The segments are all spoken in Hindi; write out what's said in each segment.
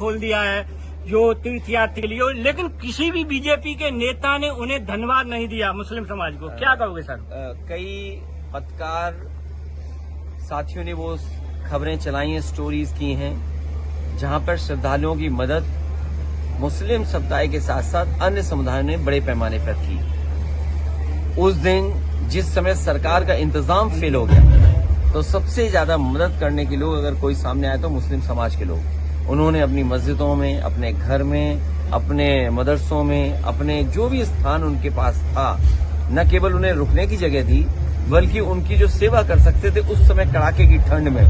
खोल दिया है जो तीर्थ यात्री के लिए, लेकिन किसी भी बीजेपी के नेता ने उन्हें धन्यवाद नहीं दिया मुस्लिम समाज को। क्या कहोगे सर? कई पत्रकार साथियों ने वो खबरें चलाई हैं, स्टोरीज की हैं, जहां पर श्रद्धालुओं की मदद मुस्लिम समुदाय के साथ साथ अन्य समुदायों ने बड़े पैमाने पर की। उस दिन जिस समय सरकार का इंतजाम फेल हो गया तो सबसे ज्यादा मदद करने के लोग अगर कोई सामने आए तो मुस्लिम समाज के लोग। उन्होंने अपनी मस्जिदों में, अपने घर में, अपने मदरसों में, अपने जो भी स्थान उनके पास था, न केवल उन्हें रुकने की जगह दी बल्कि उनकी जो सेवा कर सकते थे उस समय कड़ाके की ठंड में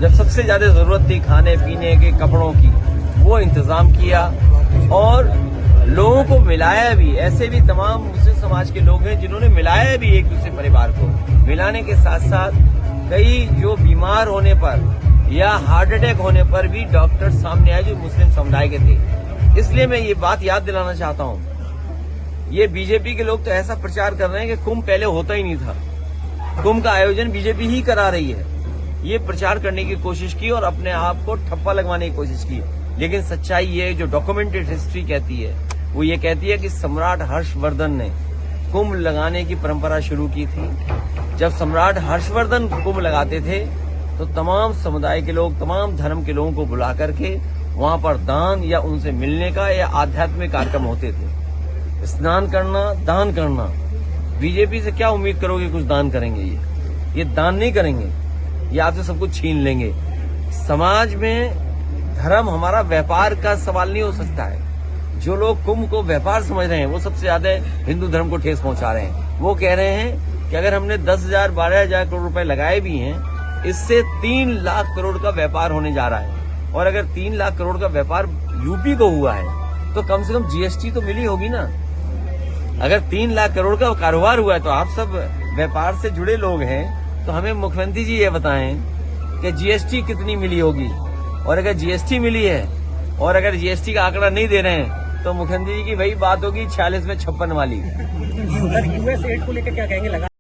जब सबसे ज्यादा जरूरत थी खाने पीने के, कपड़ों की, वो इंतजाम किया और लोगों को मिलाया भी। ऐसे भी तमाम मुस्लिम समाज के लोग हैं जिन्होंने मिलाया भी एक दूसरे परिवार को। मिलाने के साथ साथ कई जो बीमार होने पर या हार्ट अटैक होने पर भी डॉक्टर सामने आए जो मुस्लिम समुदाय के थे। इसलिए मैं ये बात याद दिलाना चाहता हूँ, ये बीजेपी के लोग तो ऐसा प्रचार कर रहे हैं कि कुंभ पहले होता ही नहीं था, कुंभ का आयोजन बीजेपी ही करा रही है। ये प्रचार करने की कोशिश की और अपने आप को ठप्पा लगवाने की कोशिश की। लेकिन सच्चाई ये जो डॉक्यूमेंटेड हिस्ट्री कहती है वो ये कहती है कि सम्राट हर्षवर्धन ने कुंभ लगाने की परंपरा शुरू की थी। जब सम्राट हर्षवर्धन कुंभ लगाते थे तो तमाम समुदाय के लोग, तमाम धर्म के लोगों को बुला करके वहां पर दान या उनसे मिलने का या आध्यात्मिक कार्यक्रम होते थे। स्नान करना, दान करना। बीजेपी से क्या उम्मीद करोगे कुछ दान करेंगे? ये दान नहीं करेंगे, ये आपसे सब कुछ छीन लेंगे। समाज में धर्म हमारा व्यापार का सवाल नहीं हो सकता है। जो लोग कुंभ को व्यापार समझ रहे हैं वो सबसे ज्यादा हिंदू धर्म को ठेस पहुंचा रहे हैं। वो कह रहे हैं कि अगर हमने 10,000 12,000 करोड़ रुपए लगाए भी हैं, इससे 3 लाख करोड़ का व्यापार होने जा रहा है। और अगर 3 लाख करोड़ का व्यापार यूपी को हुआ है तो कम से कम जीएसटी तो मिली होगी ना। अगर 3 लाख करोड़ का कारोबार हुआ है तो आप सब व्यापार से जुड़े लोग हैं, तो हमें मुख्यमंत्री जी ये बताएं कि जीएसटी कितनी मिली होगी। और अगर जीएसटी मिली है और अगर जीएसटी का आंकड़ा नहीं दे रहे हैं तो मुख्यमंत्री जी की वही बात होगी 46 में 56 वाली। यूएस एड को लेकर क्या कहेंगे?